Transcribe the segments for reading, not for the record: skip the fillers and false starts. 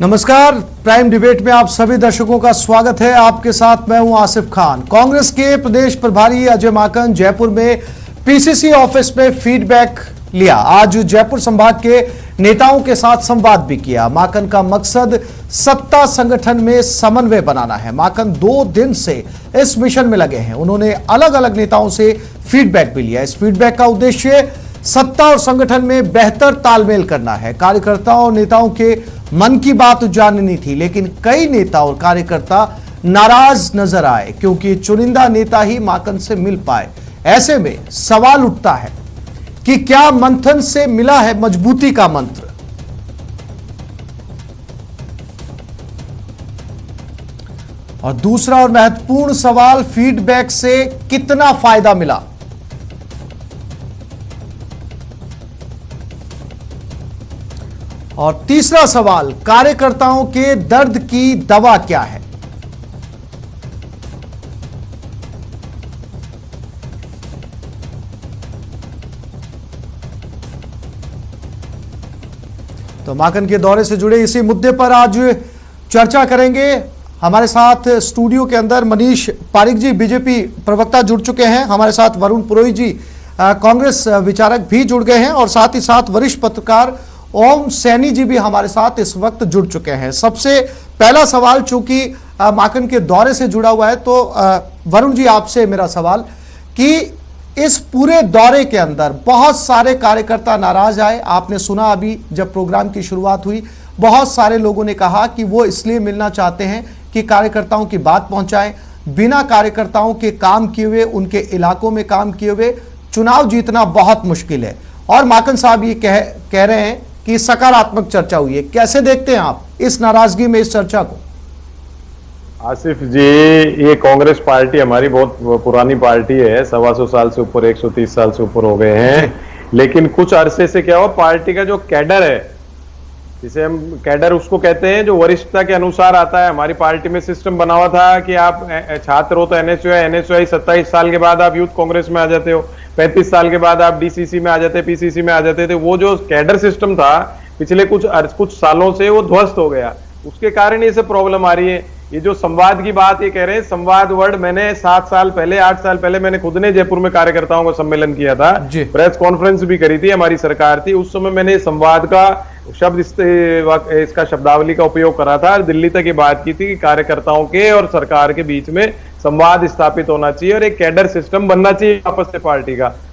नमस्कार, prime debate में आप सभी दर्शकों का स्वागत है। आपके साथ मैं हूं आसिफ खान। कांग्रेस के प्रदेश प्रभारी अजय माकन जयपुर में पीसीसी ऑफिस में फीडबैक लिया। आज जयपुर संभाग के नेताओं के साथ संवाद भी किया। माकन का मकसद सत्ता संगठन में समन्वय बनाना है। माकन 2 दिन से इस मिशन में लगे हैं। उन्होंने अलग अलग नेताओं से फीडबैक भी लिया। इस फीडबैक का उद्देश्य सत्ता और संगठन में बेहतर तालमेल करना है। कार्यकर्ताओं और नेताओं के मन की बात जाननी थी, लेकिन कई नेता और कार्यकर्ता नाराज नजर आए क्योंकि चुनिंदा नेता ही माकन से मिल पाए। ऐसे में सवाल उठता है कि क्या मंथन से मिला है मजबूती का मंत्र? और दूसरा और महत्वपूर्ण सवाल, फीडबैक से कितना फायदा मिला? और तीसरा सवाल, कार्यकर्ताओं के दर्द की दवा क्या है? तो माकन के दौरे से जुड़े इसी मुद्दे पर आज चर्चा करेंगे। हमारे साथ स्टूडियो के अंदर मनीष पारिक जी बीजेपी प्रवक्ता जुड़ चुके हैं। हमारे साथ वरुण पुरोहित जी कांग्रेस विचारक भी जुड़ गए हैं और साथ ही साथ वरिष्ठ पत्रकार ओम सैनी जी भी हमारे साथ इस वक्त जुड़ चुके हैं। सबसे पहला सवाल, चूंकि माकन के दौरे से जुड़ा हुआ है, तो वरुण जी आपसे मेरा सवाल कि इस पूरे दौरे के अंदर बहुत सारे कार्यकर्ता नाराज आए। आपने सुना अभी जब प्रोग्राम की शुरुआत हुई, बहुत सारे लोगों ने कहा कि वो इसलिए मिलना चाहते हैं कि कार्यकर्ताओं की बात पहुंचाएं। बिना कार्यकर्ताओं के काम किए हुए, उनके इलाकों में काम किए हुए चुनाव जीतना बहुत मुश्किल है। और माकन साहब ये कह रहे हैं कि सकारात्मक चर्चा हुई है। कैसे देखते हैं आप इस नाराजगी में इस चर्चा को? आसिफ जी, ये कांग्रेस पार्टी हमारी बहुत पुरानी पार्टी है। 125 साल से ऊपर, 130 साल से ऊपर हो गए हैं। लेकिन कुछ अरसे से क्या हुआ, पार्टी का जो कैडर है, जिसे हम कैडर उसको कहते हैं, जो वरिष्ठता के अनुसार आता है। हमारी पार्टी में सिस्टम बना हुआ था कि आप छात्र हो तो एनएसयूआई 27 साल के बाद आप यूथ कांग्रेस में आ जाते हो, 35 साल के बाद आप डीसीसी में आ जाते, पीसीसी में आ जाते थे। वो जो कैडर सिस्टम था पिछले कुछ सालों से वो ध्वस्त हो गया। उसके कारण ये सब प्रॉब्लम आ रही है। ये जो संवाद की बात ये कह रहे हैं, संवाद वर्ड मैंने 7 साल पहले, 8 साल पहले मैंने खुद ने जयपुर में कार्यकर्ताओं का सम्मेलन किया था, प्रेस कॉन्फ्रेंस भी करी थी, हमारी सरकार थी। उस समय मैंने संवाद का शब्द, इसका शब्दावली का उपयोग करा था। दिल्ली तक ये बात की थी कि कार्यकर्ताओं के और सरकार के बीच में संवाद स्थापित होना चाहिए और एक कैडर सिस्टम बनना चाहिए आपस से।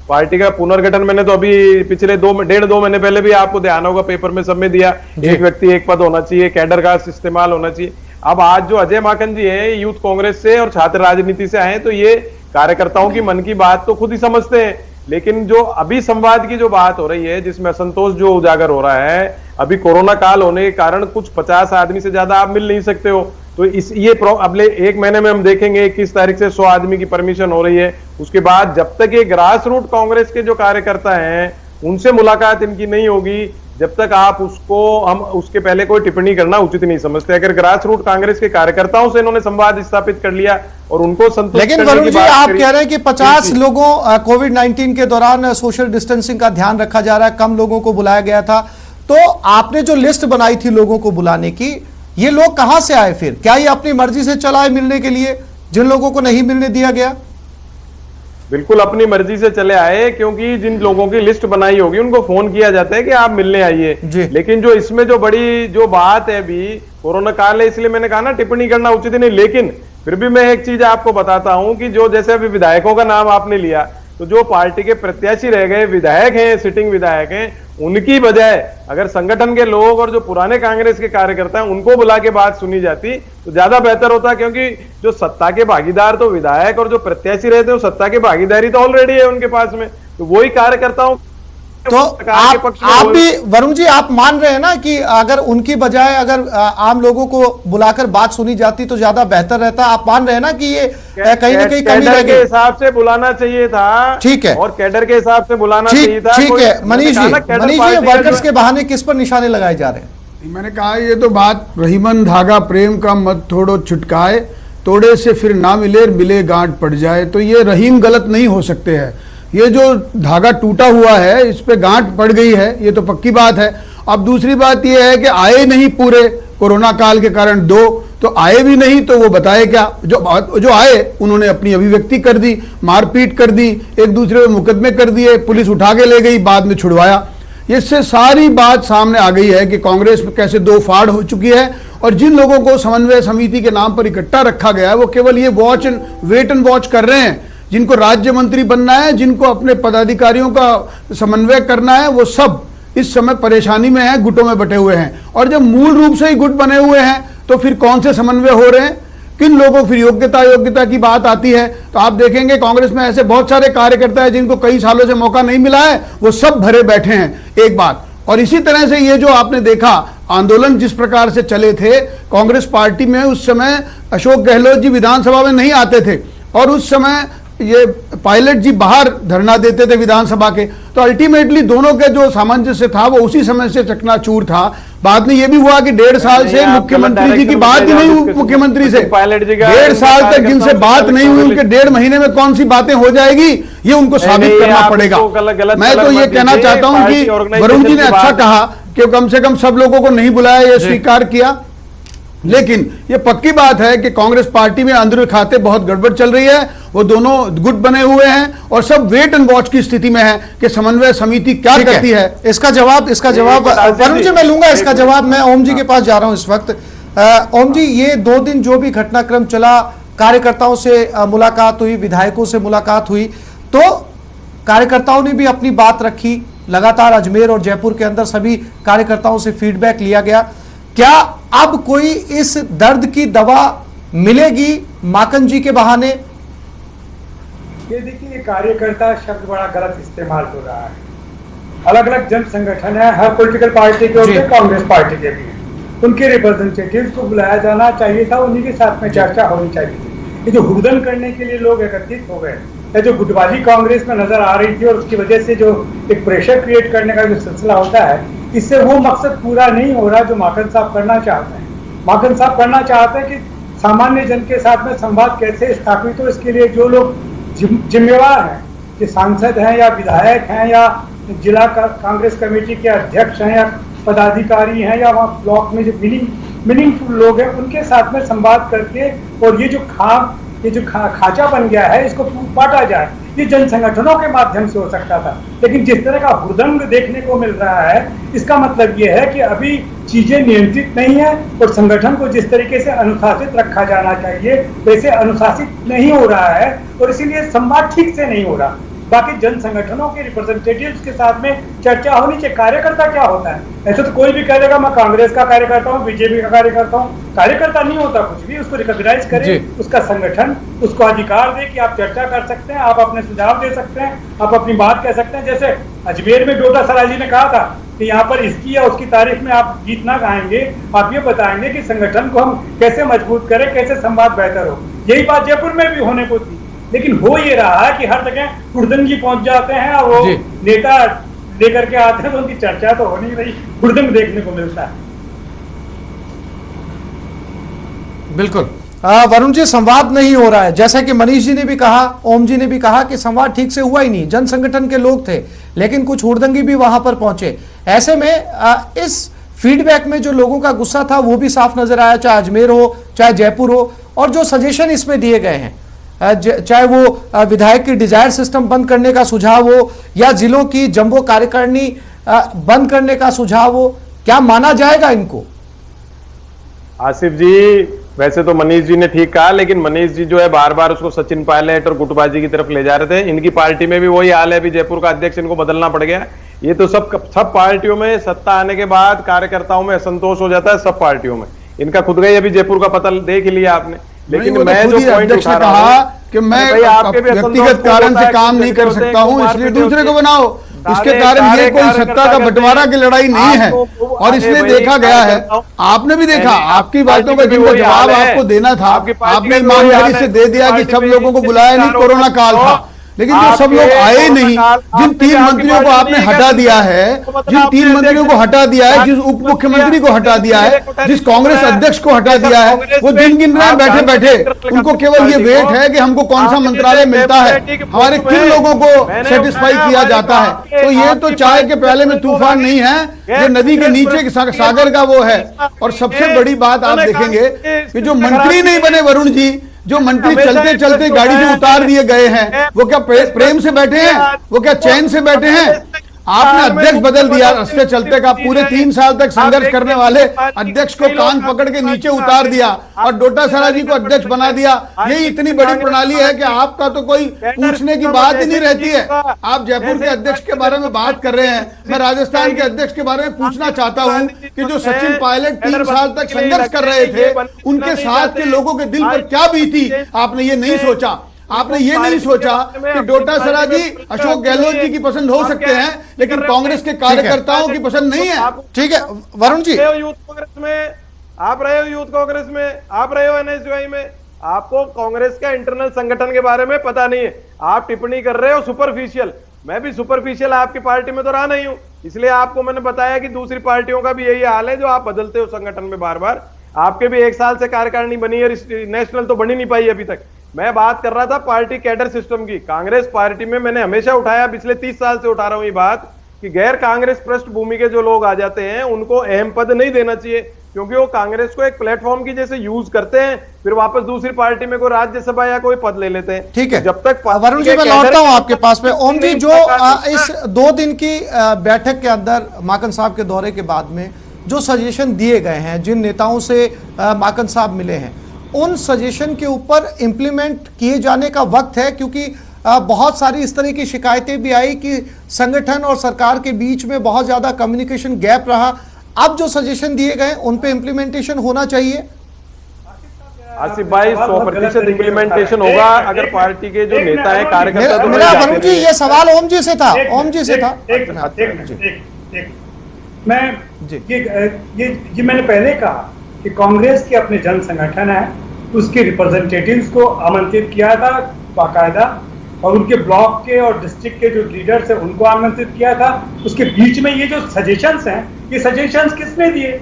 पार्टी का पुनर्गठन मैंने तो अभी पिछले 1.5-2 महीने पहले भी आपको ध्यान होगा पेपर में सब में दिया। एक व्यक्ति एक पद होना चाहिए, कैडर का इस्तेमाल होना चाहिए। अब आज जो अजय माकन जी हैं, यूथ कांग्रेस से और छात्र राजनीति से आए, तो ये कार्यकर्ताओं की मन की बात तो खुद ही समझते हैं। लेकिन जो अभी संवाद की जो बात हो रही है, जिसमें असंतोष जो उजागर हो रहा है, अभी कोरोना काल होने के कारण कुछ 50 आदमी से ज्यादा आप मिल नहीं सकते हो। तो अगले 1 महीने में हम देखेंगे 21 तारीख से 100 आदमी की परमिशन हो रही है। उसके बाद जब तक ये ग्रास रूट कांग्रेस के जो कार्यकर्ता हैं उनसे मुलाकात इनकी नहीं होगी, जब तक हम उसके पहले कोई टिप्पणी करना उचित नहीं समझते। अगर ग्रास रूट कांग्रेस के कार्यकर्ताओं से इन्होंने संवाद स्थापित कर लिया और उनको संतुष्ट, लेकिन वरुण जी आप कह रहे हैं कि 50 लोगों कोविड-19 के दौरान सोशल डिस्टेंसिंग का ध्यान रखा जा रहा है, कम लोगों को बुलाया गया था। तो आपने जो लिस्ट बनाई थी लोगों को बुलाने की, ये लोग कहां से आए फिर? क्या ये अपनी मर्जी से चलाए मिलने के लिए, जिन लोगों को नहीं मिलने दिया गया? बिल्कुल अपनी मर्जी से चले आए, क्योंकि जिन लोगों की लिस्ट बनाई होगी उनको फोन किया जाता है कि आप मिलने आइए। लेकिन जो इसमें जो बड़ी जो बात है, अभी कोरोना काल है इसलिए मैंने कहा ना टिप्पणी करना उचित नहीं। लेकिन फिर भी मैं एक चीज आपको बताता हूं कि जो जैसे अभी विधायकों का नाम आपने लिया, तो जो पार्टी के प्रत्याशी रह गए विधायक हैं, सिटिंग विधायक हैं, उनकी बजाय अगर संगठन के लोग और जो पुराने कांग्रेस के कार्यकर्ता हैं उनको बुला के बात सुनी जाती तो ज्यादा बेहतर होता। क्योंकि जो सत्ता के भागीदार तो विधायक और जो प्रत्याशी रहते हैं, सत्ता की भागीदारी तो ऑलरेडी है उनके पास में, तो वही कार्यकर्ताओं। तो आप भी वरुण जी आप मान रहे हैं ना कि अगर उनकी बजाय अगर आम लोगों को बुलाकर बात सुनी जाती तो ज्यादा बेहतर रहता? आप मान रहे हैं ना कि ये कहीं ना कहीं कमी रह गई? के हिसाब से बुलाना चाहिए था। ठीक है, और कैडर के हिसाब से बुलाना चाहिए था। ठीक है मनीष जी, वर्कर्स के बहाने किस पर निशाने लगाए जा रहे हैं? मैंने कहा ये तो बात रहीमन धागा प्रेम का मत थोड़ो छुटकाए, तोड़े से फिर ना मिले गांठ पड़ जाए। तो ये रहीम गलत नहीं हो सकते हैं। ये जो धागा टूटा हुआ है इस पे गांठ पड़ गई है, ये तो पक्की बात है। अब दूसरी बात ये है कि आए नहीं पूरे, कोरोना काल के कारण 2, तो आए भी नहीं तो वो बताए क्या, जो आए उन्होंने अपनी अभिव्यक्ति कर दी, मारपीट कर दी, एक दूसरे पे मुकदमे कर दिए, पुलिस उठा के ले गई, बाद में छुड़वाया। इससे सारी बात सामने आ गई है कि कांग्रेस में कैसे 2 फाड़ हो चुकी है, और जिन लोगों को समन्वय समिति के नाम पर इकट्ठा रखा गया है वो केवल ये वेट एंड वॉच कर रहे हैं। जिनको राज्य मंत्री बनना है, जिनको अपने पदाधिकारियों का समन्वय करना है, वो सब इस समय परेशानी में हैं, गुटों में बटे हुए हैं। और जब मूल रूप से ही गुट बने हुए हैं तो फिर कौन से समन्वय हो रहे हैं, किन लोगों, फिर योग्यता की बात आती है तो आप देखेंगे कांग्रेस में ऐसे बहुत सारे कार्यकर्ता हैं जिनको कई सालों से मौका नहीं मिला है, वो सब भरे बैठे हैं। एक बात, और इसी तरह से ये जो आपने देखा आंदोलन जिस प्रकार से चले थे कांग्रेस पार्टी में, उस समय अशोक गहलोत जी विधानसभा में नहीं आते थे और उस समय ये पायलट जी बाहर धरना देते थे विधानसभा के, तो अल्टीमेटली दोनों के जो सामंजस्य था वो उसी समय से चकनाचूर था। बाद में ये भी हुआ कि 1.5 साल से मुख्यमंत्री जी की बात ही नहीं हुई, मुख्यमंत्री से 1.5 साल तक जिनसे बात नहीं हुई, उनके 1.5 महीने में कौन सी बातें हो जाएगी, ये उनको साबित करना पड़ेगा। मैं तो ये कहना चाहता हूं कि वरुण जी ने अच्छा कहा कि कम से कम सब लोगों को नहीं बुलाया, ये स्वीकार किया, लेकिन ये पक्की बात है कि कांग्रेस पार्टी में अंदर खाते बहुत गड़बड़ चल रही है। वो दोनों गुट बने हुए हैं और सब वेट एंड वॉच की स्थिति में है कि समन्वय समिति क्या करती है। इसका जवाब वरुण जी मैं लूंगा, इसका जवाब मैं ओम जी के पास जा रहा हूं इस वक्त। ओम जी, ये 2 दिन जो भी घटनाक्रम चला, कार्यकर्ताओं से मुलाकात हुई, विधायकों से मुलाकात हुई, तो कार्यकर्ताओं ने भी अपनी बात रखी। लगातार अजमेर और जयपुर के अंदर सभी कार्यकर्ताओं से फीडबैक लिया गया। क्या अब कोई इस दर्द की दवा मिलेगी माकन जी के बहाने? ये देखिए, कार्यकर्ता शब्द बड़ा गलत इस्तेमाल हो रहा है। अलग अलग जन संगठन है, हर पॉलिटिकल पार्टी के होते हैं, कांग्रेस पार्टी के भी, उनके रिप्रेजेंटेटिव्स को बुलाया जाना चाहिए था, उन्हीं के साथ में चर्चा होनी चाहिए थी। ये जो हुड़दंग करने के लिए लोग एकत्रित हो गए, या जो गुटबाजी कांग्रेस में नजर आ रही थी और उसकी वजह से जो एक प्रेशर क्रिएट करने का जो सिलसिला होता है, इससे वो मकसद पूरा नहीं हो रहा जो माकन साहब करना चाहते हैं। माकन साहब करना चाहते हैं कि सामान्य जन के साथ में संवाद कैसे स्थापित हो, इसके लिए जो लोग जिम्मेवार हैं, कि सांसद हैं या विधायक हैं या जिला कांग्रेस कमेटी के अध्यक्ष हैं या पदाधिकारी हैं या वहाँ ब्लॉक में जो मीनिंगफुल लोग हैं, उनके साथ में संवाद करके, और ये जो खाचा बन गया है इसको बांटा जाए। ये जन संगठनों के माध्यम से हो सकता था, लेकिन जिस तरह का हुड़दंग देखने को मिल रहा है, इसका मतलब ये है कि अभी चीजें नियंत्रित नहीं है और संगठन को जिस तरीके से अनुशासित रखा जाना चाहिए वैसे अनुशासित नहीं हो रहा है, और इसीलिए संवाद ठीक से नहीं हो रहा। बाकी जन संगठनों के रिप्रेजेंटेटिव्स के साथ में चर्चा होनी चाहिए। कार्यकर्ता क्या होता है? ऐसे तो कोई भी कह देगा मैं कांग्रेस का कार्यकर्ता हूँ, बीजेपी का कार्यकर्ता हूँ। कार्यकर्ता नहीं होता कुछ भी, उसको रिकॉग्नाइज करे, उसका संगठन उसको अधिकार दे कि आप चर्चा कर सकते हैं, आप अपने सुझाव दे सकते हैं, आप अपनी बात कह सकते हैं। जैसे अजमेर में डोडा सराय जी ने कहा था कि यहाँ पर इसकी या उसकी तारीफ में आप गीत ना गाएंगे, आप ये बताएंगे कि संगठन को हम कैसे मजबूत करें, कैसे संवाद बेहतर हो। यही बात जयपुर में भी होने को थी, लेकिन हो ये रहा है कि हर जगह हुड़दंग जी पहुंच जाते हैं और वो नेता लेकर के आते हैं, तो उनकी चर्चा तो हो नहीं रही, हुड़दंग देखने को मिलता है। बिल्कुल वरुण जी, संवाद नहीं हो रहा है, जैसा कि मनीष जी ने भी कहा, ओम जी ने भी कहा कि संवाद ठीक से हुआ ही नहीं। जन संगठन के लोग थे, लेकिन कुछ हुड़दंगी भी वहां पर पहुंचे। ऐसे में इस फीडबैक में जो लोगों का गुस्सा था वो भी साफ नजर आया, चाहे अजमेर हो चाहे जयपुर हो। और जो सजेशन इसमें दिए गए हैं, चाहे वो विधायक की डिजायर सिस्टम बंद करने का सुझाव हो या जिलों की जंबो कार्यकारिणी बंद करने का सुझाव हो, क्या माना जाएगा इनको? आसिफ जी, वैसे तो मनीष जी ने ठीक कहा, लेकिन मनीष जी जो है बार बार उसको सचिन पायलट और गुटबाजी की तरफ ले जा रहे थे। इनकी पार्टी में भी वही हाल है, अभी जयपुर का अध्यक्ष इनको बदलना पड़ गया। ये तो सब पार्टियों में सत्ता आने के बाद कार्यकर्ताओं में असंतोष हो जाता है, सब पार्टियों में। इनका खुद का ही अभी जयपुर का पता देख लिया आपने। लेकिन मैं जो पॉइंट उठा रहा हूं कि मैं व्यक्तिगत कारण से काम नहीं कर सकता हूं, इसलिए दूसरे को बनाओ। इसके कारण ये कोई सत्ता का बंटवारा की लड़ाई नहीं है, और इसलिए देखा गया है, आपने भी देखा, आपकी बातों का जिनको जवाब आपको देना था आपने ईमानदारी से दे दिया कि सब लोगों को बुलाया नहीं, कोरोना काल था। लेकिन जो सब लोग आए नहीं, जिन 3 मंत्रियों को आपने हटा दिया है, जिन 3 मंत्रियों को हटा दिया है, जिस उप मुख्यमंत्री को हटा दिया है, जिस कांग्रेस अध्यक्ष को हटा दिया है, वो दिन गिन रहे हैं बैठे बैठे। उनको केवल ये वेट है कि हमको कौन सा मंत्रालय मिलता है, हमारे किन लोगों को सेटिस्फाई किया जाता है। तो ये तो चाय के प्याले में तूफान नहीं है, ये नदी के नीचे के सागर का वो है। और सबसे बड़ी बात आप देखेंगे कि जो मंत्री नहीं बने वरुण जी, जो मंत्री चलते चलते गाड़ी से उतार दिए गए हैं, वो क्या प्रेम से बैठे हैं, वो क्या चैन से बैठे हैं? आपने अध्यक्ष बदल दिया रास्ते चलते का। पूरे 3 साल तक संघर्ष करने वाले अध्यक्ष को कान पकड़ के नीचे उतार दिया और डोटासरा जी को अध्यक्ष बना दिया। यही इतनी बड़ी प्रणाली है कि आपका तो कोई पूछने की बात ही नहीं रहती है। आप जयपुर के अध्यक्ष के बारे में बात कर रहे हैं, मैं राजस्थान के अध्यक्ष के बारे में पूछना चाहता हूं कि जो सचिन पायलट 3 साल तक संघर्ष कर रहे थे, उनके साथ के लोगों के दिल पर क्या बीती, आपने ये नहीं सोचा। आपने ये नहीं सोचा कि डोटासरा जी अशोक गहलोत जी की पसंद हो सकते हैं, लेकिन कांग्रेस के कार्यकर्ताओं की पसंद नहीं है। ठीक है वरुण जी, यूथ कांग्रेस में आप रहे हो, यूथ कांग्रेस में आप रहे हो, एनएसयूआई में, आपको कांग्रेस का इंटरनल संगठन के बारे में पता नहीं है। आप टिप्पणी कर रहे हो सुपरफिशियल। मैं भी सुपरफिशियल आपकी पार्टी में तो रहा नहीं हूं, इसलिए आपको मैंने बताया कि दूसरी पार्टियों का भी यही हाल है, जो आप बदलते हो संगठन में बार बार। आपके भी 1 साल से कार्यकारिणी बनी है, नेशनल तो बनी नहीं पाई अभी तक। मैं बात कर रहा था पार्टी कैडर सिस्टम की। कांग्रेस पार्टी में मैंने हमेशा उठाया, पिछले 30 साल से उठा रहा हूं ये बात, कि गैर कांग्रेस पृष्ठभूमि के जो लोग आ जाते हैं उनको अहम पद नहीं देना चाहिए, क्योंकि वो कांग्रेस को एक प्लेटफॉर्म की जैसे यूज करते हैं, फिर वापस दूसरी पार्टी में कोई राज्यसभा या कोई पद ले लेते हैं। ठीक है, जब तक वरुण जी मैं लौटता हूं आपके पास में। ओम जी, जो इस 2 दिन की बैठक के अंदर माकन साहब के दौरे के बाद में जो सजेशन दिए गए हैं, जिन नेताओं से माकन साहब मिले हैं, उन सजेशन के ऊपर इम्प्लीमेंट किए जाने का वक्त है, क्योंकि बहुत सारी इस तरह की शिकायतें भी आई कि संगठन और सरकार के बीच में बहुत ज्यादा कम्युनिकेशन गैप रहा। अब जो सजेशन दिए गए उन पे इम्प्लीमेंटेशन होना चाहिए। आसिफ भाई 100% इम्प्लीमेंटेशन होगा अगर पार्टी के जो नेता है, कार्यकर्ता तो मेरा वरुण जी ये सवाल ओम जी से था, ओम जी से था। मैं ये मैंने पहले कहा कि कांग्रेस के अपने जन संगठन है, उसके रिप्रेजेंटेटिव्स को आमंत्रित किया था बाकायदा, और उनके ब्लॉक के और डिस्ट्रिक्ट के जो लीडर्स हैं उनको आमंत्रित किया था। उसके बीच में ये जो सजेशंस हैं, ये सजेशंस किसने दिए?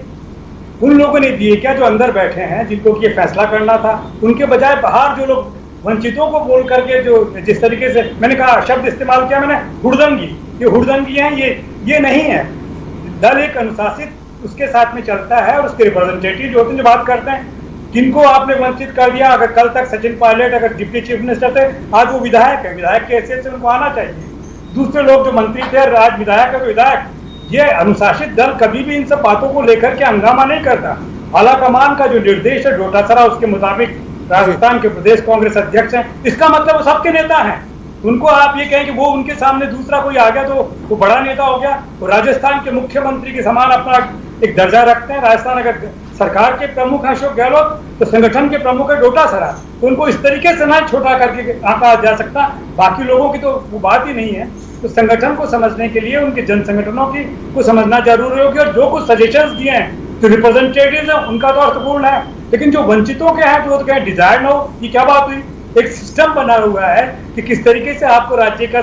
उन लोगों ने दिए क्या जो अंदर बैठे हैं, जिनको ये फैसला करना था। उनके बजाय बाहर जो लोग वंचितों को बोल करके जो जिस तरीके से मैंने कहा शब्द इस्तेमाल किया मैंने, हुड़दंगी, ये हुड़दंगी है, ये नहीं है। दल एक अनुशासित उसके साथ में चलता है और उसके रिप्रेजेंटेटिव जो होते हैं जो बात करते हैं। किनको आपने वंचित कर दिया? अगर कल तक सचिन पायलट अगर डिप्टी चीफ मिनिस्टर थे, आज वो विधायक है, विधायक के हैसियत से उनको आना चाहिए। दूसरे लोग जो मंत्री थे, आज विधायक है तो विधायक। ये अनुशासित दल कभी भी इन सब बातों को लेकर के हंगामा नहीं करता। आला कमान का जो निर्देश है डोटासरा, उसके मुताबिक राजस्थान के प्रदेश कांग्रेस अध्यक्ष हैं, इसका मतलब वो सबके नेता हैं। उनको आप ये कहें कि वो उनके सामने दूसरा कोई आ गया तो वो बड़ा नेता हो गया। वो राजस्थान के मुख्यमंत्री के समान अपना एक दर्जा रखते हैं। राजस्थान अगर सरकार के प्रमुख हैं अशोक गहलोत, तो संगठन के प्रमुख है डोटासरा, तो उनको इस तरीके से ना छोटा करके आंका जा सकता। बाकी लोगों की तो वो बात ही नहीं है। तो संगठन को समझने के लिए उनके जन संगठनों की को समझना जरूरी होगी। और जो कुछ सजेशंस दिए हैं जो रिप्रेजेंटेटिव्स हैं उनका तो अर्थपूर्ण है, लेकिन जो वंचितों के हैं जो तो कहें डिजायर ना हो, ये क्या बात हुई? एक सिस्टम बना हुआ है कि किस तरीके से आपको राज्य का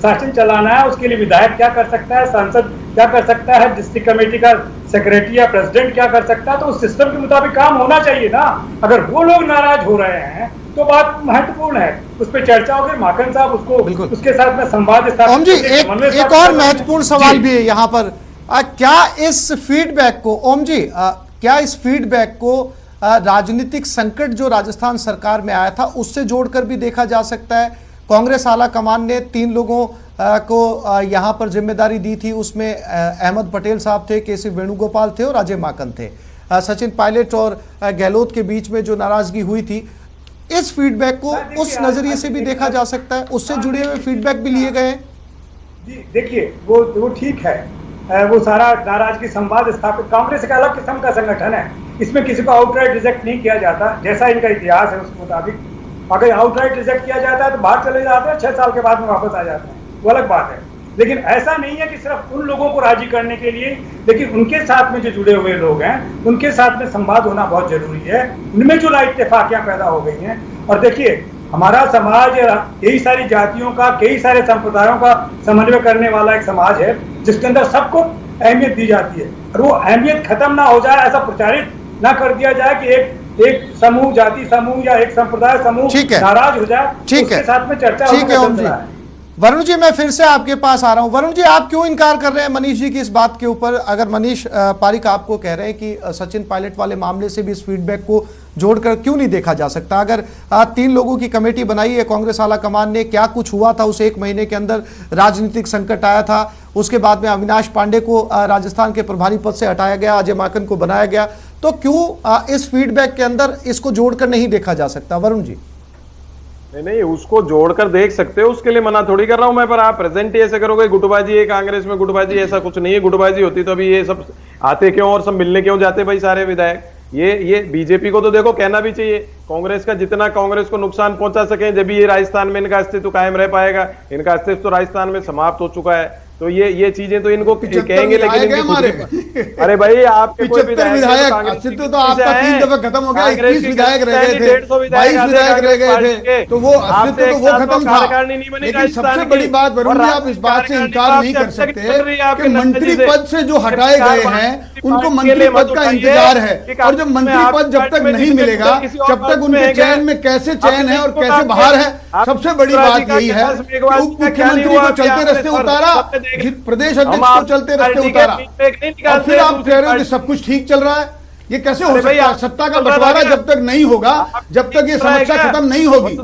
शासन चलाना है। उसके लिए विधायक क्या कर सकता है, सांसद क्या कर सकता है, डिस्ट्रिक्ट कमेटी का सेक्रेटरी या प्रेसिडेंट क्या कर सकता है। तो उस सिस्टम के मुताबिक काम होना चाहिए ना। अगर वो लोग नाराज हो रहे हैं तो बात महत्वपूर्ण है, उस पर चर्चा होगी। माकन साहब उसको उसके साथ में संवाद स्थापित। जी एक और महत्वपूर्ण सवाल भी है यहाँ पर, क्या इस फीडबैक को ओम जी क्या इस फीडबैक को राजनीतिक संकट जो राजस्थान सरकार में आया था उससे जोड़कर भी देखा जा सकता है? कांग्रेस आला कमान ने 3 लोगों को यहाँ पर जिम्मेदारी दी थी, उसमें अहमद पटेल साहब थे, केसी वेणुगोपाल थे और अजय माकन थे। सचिन पायलट और गहलोत के बीच में जो नाराजगी हुई थी, इस फीडबैक को उस नजरिए से भी देखा जा सकता है, उससे जुड़े हुए फीडबैक भी लिए गए हैं। जी देखिए वो ठीक है, वो सारा नाराजगी संवाद स्थापित। कांग्रेस एक अलग किस्म का संगठन है, इसमें किसी को आउटराइट रिजेक्ट नहीं किया जाता। जैसा इनका इतिहास है उसके मुताबिक अगर आउटराइट रिजेक्ट किया जाता है तो बाहर चले जाते हैं, 6 साल के बाद में वापस आ जाते हैं, वो अलग बात है। लेकिन ऐसा नहीं है कि सिर्फ उन लोगों को राजी करने के लिए, लेकिन उनके साथ में जो जुड़े हुए लोग हैं उनके साथ में संवाद होना बहुत जरूरी है। उनमें जो इत्तेफाकियां पैदा हो गई हैं। और देखिए हमारा समाज कई सारी जातियों का, कई सारे संप्रदायों का समन्वय करने वाला एक समाज है, जिसके अंदर सबको अहमियत दी जाती है। और वो अहमियत खत्म ना हो जाए, ऐसा प्रचारित ना कर दिया जाए कि एक समूह, जाति समूह या एक संप्रदाय समूह नाराज हो जाए, उसके साथ में चर्चा होती है। वरुण जी, मैं फिर से आपके पास आ रहा हूं। वरुण जी, आप क्यों इनकार कर रहे हैं मनीष जी की इस बात के ऊपर? अगर मनीष पारिक आपको कह रहे हैं कि सचिन पायलट वाले मामले से भी इस फीडबैक को जोड़कर क्यों नहीं देखा जा सकता? अगर 3 लोगों की कमेटी बनाई है कांग्रेस आला कमान ने, क्या कुछ हुआ था उस 1 महीने के अंदर? राजनीतिक संकट आया था, उसके बाद में अविनाश पांडे को राजस्थान के प्रभारी पद से हटाया गया, अजय माकन को बनाया गया, तो क्यों इस फीडबैक के अंदर इसको जोड़कर नहीं देखा जा सकता? वरुण जी। नहीं, उसको जोड़कर देख सकते हो, उसके लिए मना थोड़ी कर रहा हूं मैं, पर आप प्रेजेंट ही ऐसे करोगे गुटबाजी है कांग्रेस में, गुटबाजी ऐसा कुछ नहीं है। गुटबाजी होती तो अभी ये सब आते क्यों और सब मिलने क्यों जाते भाई सारे विधायक? ये बीजेपी को तो देखो कहना भी चाहिए, कांग्रेस का जितना कांग्रेस को नुकसान पहुंचा सके, जब ये राजस्थान में इनका अस्तित्व कायम रह पाएगा। इनका अस्तित्व तो राजस्थान में समाप्त हो चुका है, तो ये चीजें तो इनको कहेंगे, लेकिन अरे भाई आपके कोई विधायक अस्तित्व तो आपका 3 दफा खत्म हो गया, 21 विधायक रह गए थे, 22 विधायक रह गए थे, तो वो अस्तित्व तो वो खत्म था। लेकिन सबसे बड़ी बात वरुण जी, आप इस बात से इनकार नहीं कर सकते कि मंत्री पद से जो हटाए गए हैं उनको मंत्री पद का इंतजार है, और जब मंत्री पद जब तक नहीं मिलेगा, जब तक उनके चयन में कैसे चयन है और कैसे बाहर है। सबसे बड़ी बात यही है कि उप मुख्यमंत्री को चलते रास्ते उतारा, प्रदेश अध्यक्ष को चलते रास्ते उतारा, और फिर आप कह रहे हो कि सब कुछ ठीक चल रहा है। ये कैसे हो सकता है? सत्ता का बंटवारा जब तक नहीं होगा, जब तक ये समस्या खत्म नहीं होगी।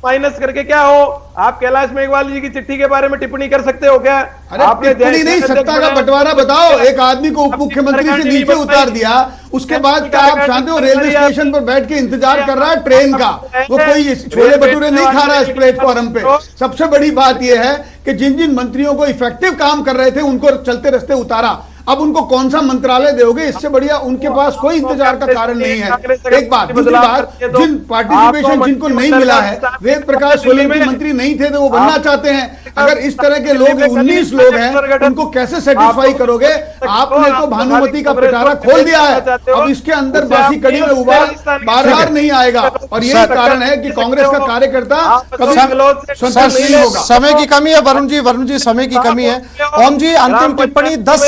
माइनस करके क्या हो? आप कैलाश मेघवाल जी की चिट्ठी के बारे में टिप्पणी कर सकते हो क्या? अरे टिप्पणी नहीं, सत्ता का बंटवारा बताओ। एक आदमी को उप मुख्यमंत्री से नीचे उतार दिया, उसके बाद क्या आप चाहते हो? रेलवे स्टेशन पर बैठ के इंतजार कर रहा है ट्रेन का, वो कोई छोले भटूरे नहीं खा रहा है इस प्लेटफॉर्म पे। सबसे बड़ी बात यह है कि जिन जिन मंत्रियों को इफेक्टिव काम कर रहे थे उनको चलते रास्ते उतारा, अब उनको कौन सा मंत्रालय दोगे? इससे बढ़िया उनके पास कोई इंतजार का कारण नहीं है। एक बात। दूसरी बात, जिन पार्टिसिपेशन जिनको नहीं मिला है, वेद प्रकाश सोलंकी मंत्री नहीं थे तो वो बनना चाहते हैं। अगर इस तरह के लोग 19 लोग हैं, उनको कैसे सेटिस्फाई करोगे? आपने तो भानुमति का पिटारा खोल दिया है, अब इसके अंदर बासी कड़ी में उबाल बार बार नहीं आएगा, और यही कारण है कि कांग्रेस का कार्यकर्ता कभी संतुष्ट नहीं होगा। समय की कमी है वरुण जी, समय की कमी है। ओम जी, अंतिम टिप्पणी 10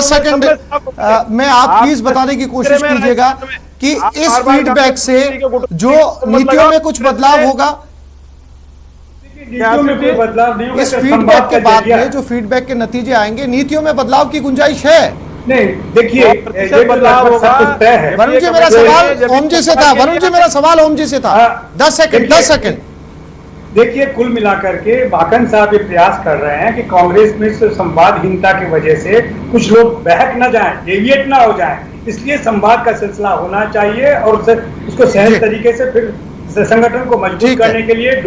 सेकंड में आप प्लीज बताने की कोशिश कीजिएगा कि इस फीडबैक से जो नीतियों में कुछ बदलाव होगा। नीतियों में कोई बदलाव नहीं होगा। इस फीडबैक के बाद में जो फीडबैक के नतीजे आएंगे, नीतियों में बदलाव की गुंजाइश है? नहीं, देखिए वरुण जी, मेरा सवाल ओम जी से था। वरुण जी, मेरा सवाल ओम जी से था। 10 सेकंड। देखिए, कुल मिलाकर के माकन साहब ये प्रयास कर रहे हैं कि कांग्रेस में संवादहीनता की वजह से कुछ लोग बहक न जाएं, डेविएट ना हो जाएं, इसलिए संवाद का सिलसिला होना चाहिए, और उसको सहज तरीके से फिर संगठन को मजबूत करने के लिए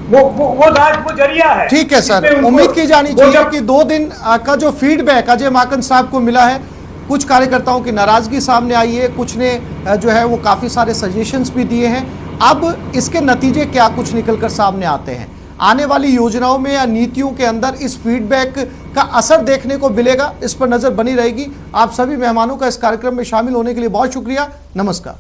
वो जरिया है। ठीक है सर, उम्मीद की जानी चाहिए कि 2 दिन का जो फीडबैक अजय माकन साहब को मिला है, कुछ कार्यकर्ताओं की नाराजगी सामने आई है, कुछ ने जो है वो काफी सारे सजेशंस भी दिए हैं। अब इसके नतीजे क्या कुछ निकलकर सामने आते हैं, आने वाली योजनाओं में या नीतियों के अंदर इस फीडबैक का असर देखने को मिलेगा, इस पर नजर बनी रहेगी। आप सभी मेहमानों का इस कार्यक्रम में शामिल होने के लिए बहुत शुक्रिया। नमस्कार।